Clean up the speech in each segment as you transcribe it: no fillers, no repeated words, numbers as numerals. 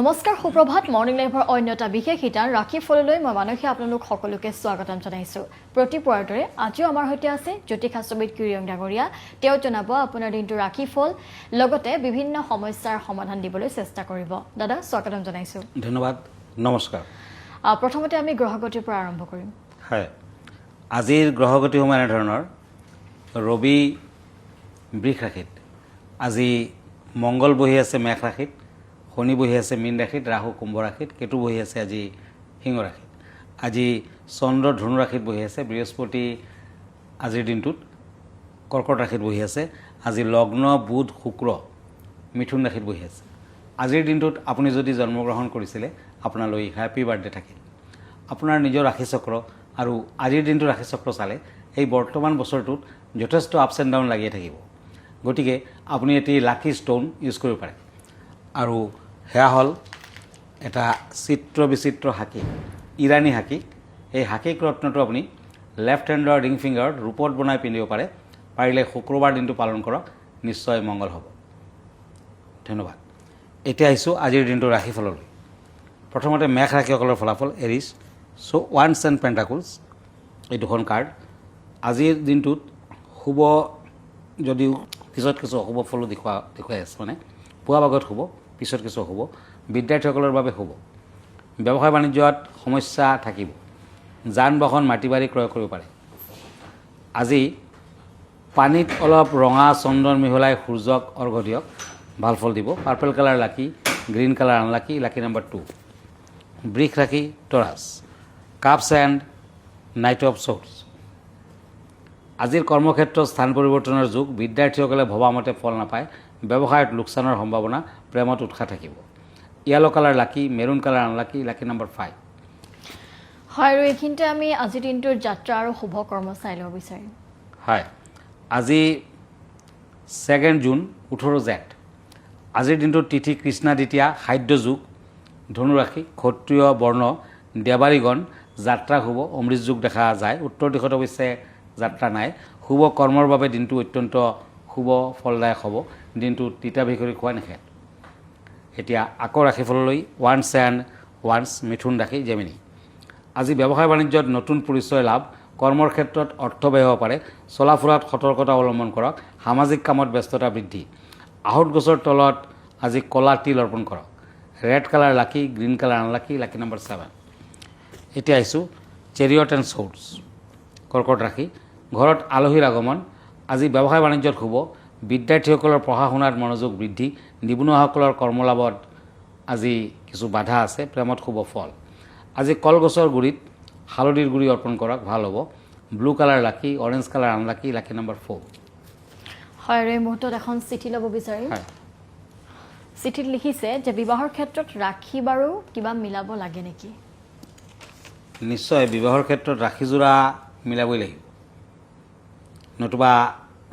নমস্কাৰ সুপ্ৰভাত মৰ্নিং লাইভৰ অন্যটা বিশেষ হিতান ৰাখি ফললৈ মই মানসী আপোনালোক সকলোকে স্বাগতম জনাইছোঁ প্ৰতিপুৱাৰ দৰে আজিও আমাৰ সৈতে আছে জ্যোতিষাস্ত্ৰবিদ কিৰিয়ং ডাঙৰীয়া তেওঁ জনাব আপোনাৰ দিনটো ৰাখি ফল লগতে বিভিন্ন সমস্যাৰ সমাধান দিবলৈ চেষ্টা কৰিব দাদা স্বাগতম জনাইছোঁ ধন্যবাদ নমস্কাৰ প্ৰথমতে আমি গ্ৰহগতিৰ পৰা আৰম্ভ কৰিম হয় আজিৰ গ্ৰহগতি সময় এনে ধৰণৰ ৰবি বৃষ ৰাশিত আজি মংগল বহি আছে মেঘ ৰাশিত শনি বহি আছে মীন ৰাশিত ৰাহু কুম্ভ ৰাশিত কেতু বহি আছে আজি সিংহ ৰাশিত আজি চন্দ্ৰ ধনু ৰাশিত বহি আছে বৃহস্পতি আজিৰ দিনটোত কৰ্কট ৰাশিত বহি আছে আজি লগ্ন বুধ শুক্ৰ মিথুন ৰাশিত বহি আছে আজিৰ দিনটোত আপুনি যদি জন্মগ্ৰহণ কৰিছিলে আপোনালৈ হেপী বাৰ্থডে থাকিল আপোনাৰ নিজৰ ৰাশিচক্ৰ আৰু আজিৰ দিনটো ৰাশিচক্ৰ চালে এই বৰ্তমান বছৰটোত যথেষ্ট আপছ এণ্ড ডাউন লাগিয়ে থাকিব গতিকে আপুনি এটি লাকি ষ্টোন ইউজ কৰিব পাৰে আৰু সেয়া হ'ল এটা চিত্ৰ বিচিত্ৰ হাকী ইৰাণী হাকী এই হাকীক ৰত্নটো আপুনি লেফ্ট হেণ্ডৰ ৰিং ফিংগাৰত ৰূপত বনাই পিন্ধিব পাৰে পাৰিলে শুক্ৰবাৰ দিনটো পালন কৰক নিশ্চয় মংগল হ'ব ধন্যবাদ এতিয়া আহিছোঁ আজিৰ দিনটো ৰাশিফললৈ প্ৰথমতে মেঘ ৰাশিসকলৰ ফলাফল এৰিছ চ' ওৱান্স এণ্ড পেণ্টাকুলছ এই দুখন কাৰ্ড আজিৰ দিনটোত শুভ যদিও পিছত কিছু অশুভ ফলো দেখুৱাই আছে মানে পুৱা ভাগত শুভ পিছত কিছু শুভ বিদ্যাৰ্থীসকলৰ বাবে শুভ ব্যৱসায় বাণিজ্যত সমস্যা থাকিব যান বাহন মাটি বাৰী ক্ৰয় কৰিব পাৰে আজি পানীত অলপ ৰঙা চন্দন মিহলাই সূৰ্যক অৰ্ঘ্য দিয়ক ভাল ফল দিব purple colour lucky green colour unlucky lucky number 2 বৃষ ৰাশি Taurus cups and knight of swords আজিৰ কৰ্মক্ষেত্ৰত স্থান পৰিৱৰ্তনৰ যুগ বিদ্যাৰ্থীসকলে ভবামতে ফল নাপায় ব্যৱসায়ত লোকচানৰ সম্ভাৱনা প্ৰেমত উৎসাহ থাকিব য়েলো কালাৰ লাকি maroon colour unlucky lucky number 5 হয় আৰু এইখিনিতে আমি আজিৰ দিনটোৰ যাত্ৰা আৰু শুভ কৰ্ম চাই ল'ব বিচাৰিম হয় আজি 2 জুন 18 জেঠ আজিৰ দিনটোৰ তিথি কৃষ্ণা দ্বিতীয়া খাদ্য যুগ ধনুৰাশি ক্ষত্ৰিয় বৰ্ণ দেৱাৰীগণ যাত্ৰা শুভ অমৃত যুগ দেখা যায় উত্তৰ দিশত অৱশ্যে যাত্ৰা নাই শুভ কৰ্মৰ বাবে দিনটো অত্যন্ত শুভ ফলদায়ক হ'ব দিনটো তিতা ভিকৰি খোৱা নিষেধ এতিয়া আকৌ ৰাশিফললৈ ওৱান্স মিথুন ৰাশি জেমিনি আজি ব্যৱসায় বাণিজ্যত নতুন পৰিচয় লাভ কৰ্মৰ ক্ষেত্ৰত অৰ্থ ব্যয় হ'ব পাৰে চলা ফুৰাত সতৰ্কতা অৱলম্বন কৰক সামাজিক কামত ব্যস্ততা বৃদ্ধি আহঁত গছৰ তলত আজি কলা তিল অৰ্পণ কৰক red colour lucky green colour unlucky lucky number 7 এতিয়া আহিছোঁ চেৰিয়ট এণ্ড শ্বৰ্টছ কৰ্কট ৰাশি ঘৰত আলহীৰ আগমন আজি ব্যৱসায় বাণিজ্যত শুভ বিদ্যাৰ্থীসকলৰ পঢ়া শুনাত মনোযোগ বৃদ্ধি নিবনুৱাসকলৰ কৰ্মলাভত আজি কিছু বাধা আছে প্ৰেমত শুভ ফল আজি কলগছৰ গুৰিত হালধিৰ গুৰি অৰ্পণ কৰক ভাল হ'ব ব্লু কালাৰ লাকি orange colour unlucky lucky number 4 হয় আৰু এই মুহূৰ্তত এখন চিঠি ল'ব বিচাৰিম চিঠিত লিখিছে যে বিবাহৰ ক্ষেত্ৰত ৰাখি বাৰু কিবা মিলাব লাগে নেকি নিশ্চয় বিবাহৰ ক্ষেত্ৰত ৰাখিযোৰা মিলাবই লাগিব নতুবা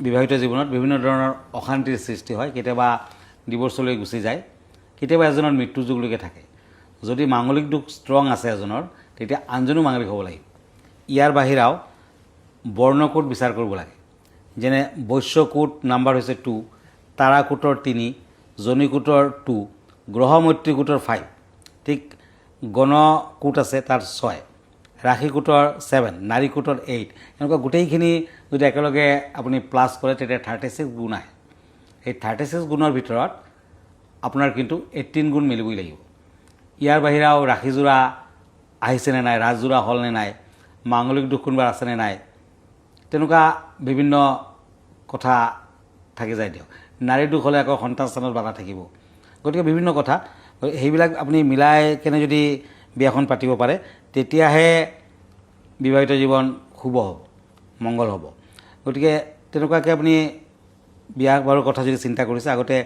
বিবাহিত জীৱনত বিভিন্ন ধৰণৰ অশান্তিৰ সৃষ্টি হয় কেতিয়াবা ডিভোৰ্চলৈ গুচি যায় কেতিয়াবা এজনৰ মৃত্যু যুগলৈকে থাকে যদি মাংগলিক দুখ ষ্ট্ৰং আছে এজনৰ তেতিয়া আনজনো মাংগলিক হ'ব লাগিব ইয়াৰ বাহিৰাও বৰ্ণকোট বিচাৰ কৰিব লাগে যেনে বৈশ্যকোট নাম্বাৰ হৈছে 2 তাৰাকোটৰ 3 জনিকোটৰ 2 গ্ৰহমৈত্ৰীকোটৰ 5 ঠিক গণকোট আছে তাৰ 6 ৰাশিকোটৰ 7 নাৰীকোটৰ 8 এনেকুৱা গোটেইখিনি যদি একেলগে আপুনি প্লাছ কৰে তেতিয়া 36 গুণ আহে এই 36 গুণৰ ভিতৰত আপোনাৰ কিন্তু 18 গুণ মিলিবই লাগিব ইয়াৰ বাহিৰাও ৰাখিযোৰা আহিছেনে নাই ৰাজযোৰা হ'লনে নাই মাংগলিক দুখ কোনোবা আছেনে নাই তেনেকুৱা বিভিন্ন কথা থাকি যায় দিয়ক নাৰী দুখ হ'লে আকৌ সন্তান স্থানত বাধা থাকিব গতিকে বিভিন্ন কথা সেইবিলাক আপুনি মিলাই কেনে যদি বিয়াখন পাতিব পাৰে তেতিয়াহে বিবাহিত জীৱন শুভ হ'ব মংগল হ'ব গতিকে তেনেকুৱাকৈ আপুনি বিয়া বাৰুৰ কথা যদি চিন্তা কৰিছে আগতে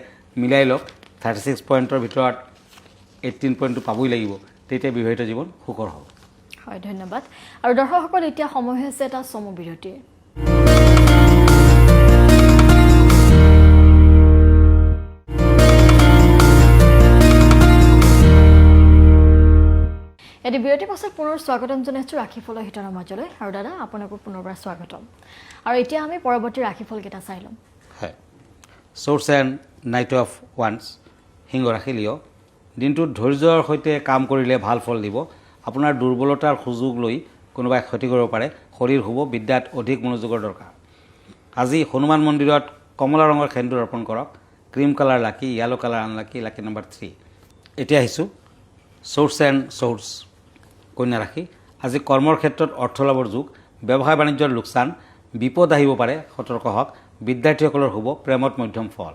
মিলাই লওক 36 পইণ্টৰ ভিতৰত 18 পইণ্টটো পাবই লাগিব তেতিয়া বিবাহিত জীৱন সুখৰ হ'ব হয় ধন্যবাদ আৰু দৰ্শকসকল এতিয়া সময় হৈছে এটা চমু বিৰতিৰ এটি বিৰতিৰ পাছত পুনৰ স্বাগতম জনাইছোঁ ৰাশিফলৰ হিতনৰ মাজলৈ আৰু দাদা আপোনাকো পুনৰবাৰ স্বাগতম আৰু এতিয়া আমি পৰৱৰ্তী ৰাশিফলকেইটা চাই ল'ম হয় শ্বৰ্টছ এণ্ড নাইট অফ ওৱান্স সিংহ ৰাশি লিঅ দিনটোত ধৈৰ্যৰ সৈতে কাম কৰিলে ভাল ফল দিব। আপোনাৰ দুৰ্বলতাৰ সুযোগ লৈ কোনোবাই ক্ষতি কৰিব পাৰে। শৰীৰ শুব, বিদ্যাত অধিক মনোযোগৰ দৰকাৰ। আজি হনুমান মন্দিৰত কমলা ৰঙৰ সেন্দুৰ অৰ্পণ কৰক। Cream colour lucky, yellow colour unlucky, lucky number 3। এতিয়া আহিছোঁ চ'ৰ্চ এণ্ড চ'ৰ্চ কন্যা ৰাশি। আজি কৰ্মৰ ক্ষেত্ৰত অৰ্থ লাভৰ যুগ, ব্যৱসায় বাণিজ্যৰ লোকচান, বিপদ আহিব পাৰে, সতৰ্ক হওক। বিদ্যাৰ্থীসকলৰ শুভ, প্ৰেমত মধ্যম ফল।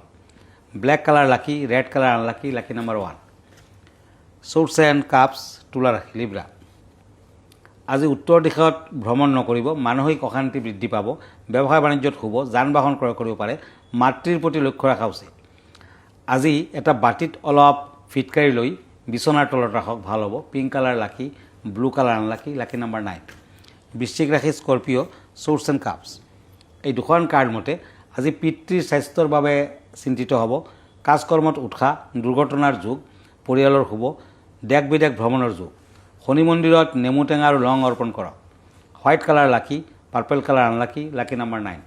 Black colour lucky, red colour unlucky, lucky number 1। Source and cups তুলা ৰাশি লিব্ৰা। আজি উত্তৰ দিশত ভ্ৰমণ নকৰিব, মানসিক অশান্তি বৃদ্ধি পাব। ব্যৱসায় বাণিজ্যত শুভ, যান বাহন ক্ৰয় কৰিব পাৰে। মাতৃৰ প্ৰতি লক্ষ্য ৰখা উচিত। আজি এটা বাতিত অলপ ফিটকাৰি লৈ বিচনাৰ তলত ৰাখক, ভাল হ'ব। পিংক কালাৰ লাকি, blue colour unlucky, lucky number 9। বৃশ্চিক ৰাশি স্কৰ্পিঅ', চ'ৰ্চ এণ্ড কাপছ। এই দুখন কাৰ্ড মতে আজি পিতৃৰ স্বাস্থ্যৰ বাবে চিন্তিত হ'ব। কাজকৰ্মত উৎসাহ, দুৰ্ঘটনাৰ যুগ, পৰিয়ালৰ শুভ, দেশ বিদেশ ভ্ৰমণৰ যুগ। শনি মন্দিৰত নেমু টেঙা আৰু লং অৰ্পণ কৰক। হোৱাইট কালাৰ লাকি, purple colour unlucky, lucky number 9।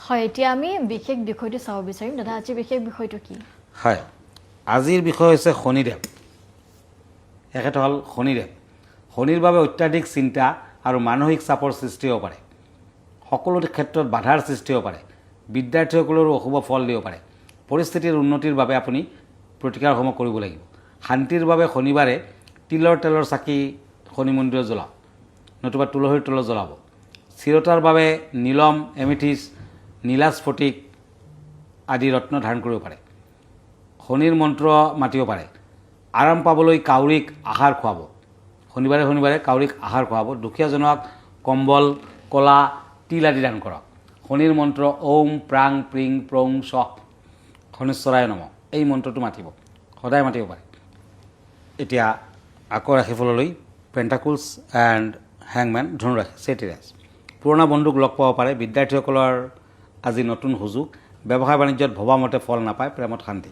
হয়, এতিয়া আমি বিশেষ বিষয়টো চাব বিচাৰিম। দাদা, আজি বিশেষ বিষয়টো কি? হয়, আজিৰ বিষয় হৈছে শনিদেৱ। এখেত হ'ল শনিদেৱ। শনিৰ বাবে অত্যাধিক চিন্তা আৰু মানসিক চাপৰ সৃষ্টি হ'ব পাৰে। সকলো ক্ষেত্ৰত বাধাৰ সৃষ্টি হ'ব পাৰে। বিদ্যাৰ্থীসকলৰো অশুভ ফল দিব পাৰে। পৰিস্থিতিৰ উন্নতিৰ বাবে আপুনি প্ৰতিকাৰসমূহ কৰিব লাগিব। শান্তিৰ বাবে শনিবাৰে তিলৰ তেলৰ চাকি শনি মন্দিৰত জ্বলাওক, নতুবা তুলসীৰ তলত জ্বলাব। স্থিৰতাৰ বাবে নীলম, এমিথিছ, নীলা স্ফটিক আদি ৰত্ন ধাৰণ কৰিব পাৰে। শনিৰ মন্ত্ৰ মাতিব পাৰে। আৰাম পাবলৈ কাউৰীক আহাৰ খুৱাব। শনিবাৰে শনিবাৰে কাউৰীক আহাৰ খুৱাব। দুখীয়াজনক কম্বল, কলা, তিল আদি দান কৰক। শনিৰ মন্ত্ৰ ওম প্ৰাং প্ৰিং প্ৰং শ শনিশ্বৰায় নমঃ, এই মন্ত্ৰটো মাতিব, সদায় মাতিব পাৰে। এতিয়া আকৌ ৰাশিফললৈ পেণ্টাকুলছ এণ্ড হেংমেন ধনুৰাশি চেটিৰাজ। পুৰণা বন্ধুক লগ পাব পাৰে। বিদ্যাৰ্থীসকলৰ আজি নতুন সুযোগ। ব্যৱসায় বাণিজ্যত ভবামতে ফল নাপায়, প্ৰেমত শান্তি।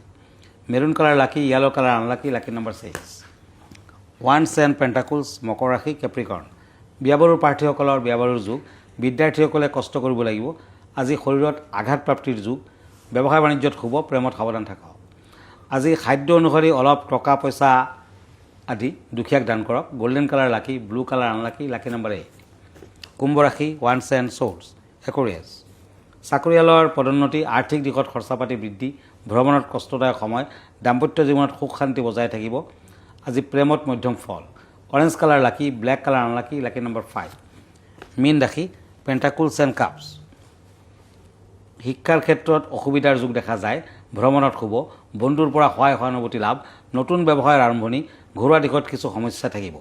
Maroon colour lucky, yellow colour unlucky, lucky number 6। ওৱান্স এণ্ড পেণ্টাকুলছ মকৰ ৰাশি কেপ্ৰিকৰ্ণ। বিয়াবাৰুৰ প্ৰাৰ্থীসকলৰ বিয়াবাৰুৰ যুগ। বিদ্যাৰ্থীসকলে কষ্ট কৰিব লাগিব। আজি শৰীৰত আঘাতপ্ৰাপ্তিৰ যুগ। ব্যৱসায় বাণিজ্যত শুভ, প্ৰেমত সাৱধান থাকক। আজি খাদ্য অনুসৰি অলপ টকা পইচা আদি দুখীয়াক দান কৰক। গল্ডেন কালাৰ লাকি, blue colour unlucky, lucky number 8। কুম্ভ ৰাশি ওৱান্স এণ্ড চ'ৰ্চ একুৰিয়াছ। চাকৰিয়ালৰ পদোন্নতি, আৰ্থিক দিশত খৰচা পাতি বৃদ্ধি, ভ্ৰমণত কষ্টদায়ক সময়, দাম্পত্য জীৱনত সুখ শান্তি বজাই থাকিব। আজি প্ৰেমত মধ্যম ফল। অৰেঞ্জ কালাৰ লাকি, black colour unlucky, lucky number 5। মীন ৰাশি পেণ্টাকুলছ এণ্ড কাপছ। শিক্ষাৰ ক্ষেত্ৰত অসুবিধাৰ যুগ দেখা যায়। ভ্ৰমণত শুভ, বন্ধুৰ পৰা সহায় সহানুভূতি লাভ, নতুন ব্যৱসায়ৰ আৰম্ভণি, ঘৰুৱা দিশত কিছু সমস্যা থাকিব।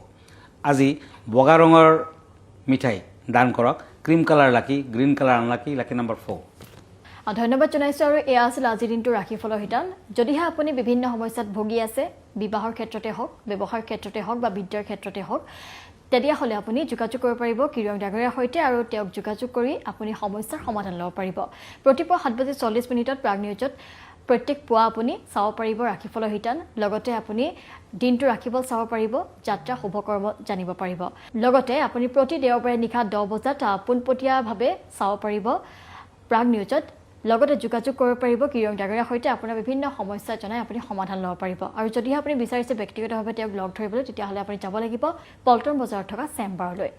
আজি বগা ৰঙৰ মিঠাই দান কৰক। Cream colour lucky, green colour unlucky, lucky number 4। ধন্যবাদ জনাইছোঁ। আৰু এয়া আছিল আজিৰ দিনটোৰ ৰাশিফলৰ শিতান। যদিহে আপুনি বিভিন্ন সমস্যাত ভুগি আছে, বিবাহৰ ক্ষেত্ৰতে হওক, ব্যৱসায়ৰ ক্ষেত্ৰতে হওক বা বিদ্যাৰ ক্ষেত্ৰতে হওক, তেতিয়াহ'লে আপুনি যোগাযোগ কৰিব পাৰিব কিৰণ ডাঙৰীয়াৰ সৈতে, আৰু তেওঁক যোগাযোগ কৰি আপুনি সমস্যাৰ সমাধান ল'ব পাৰিব। প্ৰতিপুৱা 7:40 প্ৰাগ নিউজত প্ৰত্যেক পুৱা আপুনি চাব পাৰিব ৰাশিফলৰ শিতান। লগতে আপুনি দিনটোৰ ৰাশিফল চাব পাৰিব, যাত্ৰা শুভকৰ্ম জানিব পাৰিব। লগতে আপুনি প্ৰতি দেওবাৰে নিশা 10 বজাত পোনপটীয়াভাৱে চাব পাৰিব প্ৰাগ নিউজত। লগতে যোগাযোগ কৰিব পাৰিব কিৰণ ডাঙৰীয়াৰ সৈতে। আপোনাৰ বিভিন্ন সমস্যা জনাই আপুনি সমাধান ল'ব পাৰিব। আৰু যদিহে আপুনি বিচাৰিছে ব্যক্তিগতভাৱে তেওঁক লগ ধৰিবলৈ, তেতিয়াহ'লে আপুনি যাব লাগিব পল্টন বজাৰত থকা চেম্বাৰলৈ।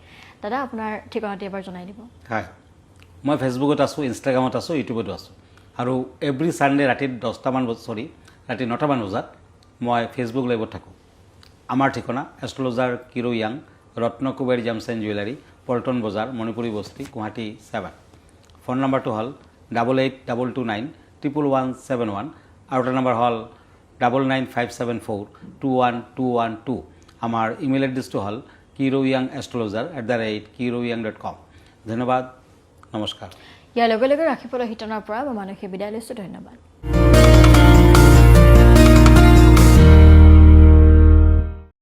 দাদা, আপোনাৰ ঠিকনাটো এবাৰ জনাই দিব। হয়, মই ফেচবুকত আছোঁ, ইনষ্টাগ্ৰামত আছোঁ, ইউটিউবতো আছোঁ। আৰু এভৰি ছানডে ৰাতি 9টামান বজাত মই ফেচবুক লাইভত থাকোঁ। আমাৰ ঠিকনা astrologer Kiro Yang, Ratnakuber gems and jewellery, Paltan Bazar, Manipuri বস্তি, গুৱাহাটী 7। ফোন নম্বৰটো হ'ল 8822911171, আৰু এটা নম্বৰ হ'ল 9957421212। আমাৰ ইমেইল এড্ৰেছটো হ'ল kiroyangastrologer@kiroyang.com। ধন্যবাদ, নমস্কাৰ। ইয়াৰ লগে লগে ৰাশিফলৰ শিতানৰ পৰা মই মানসী বিদায় লৈছোঁ। ধন্যবাদ।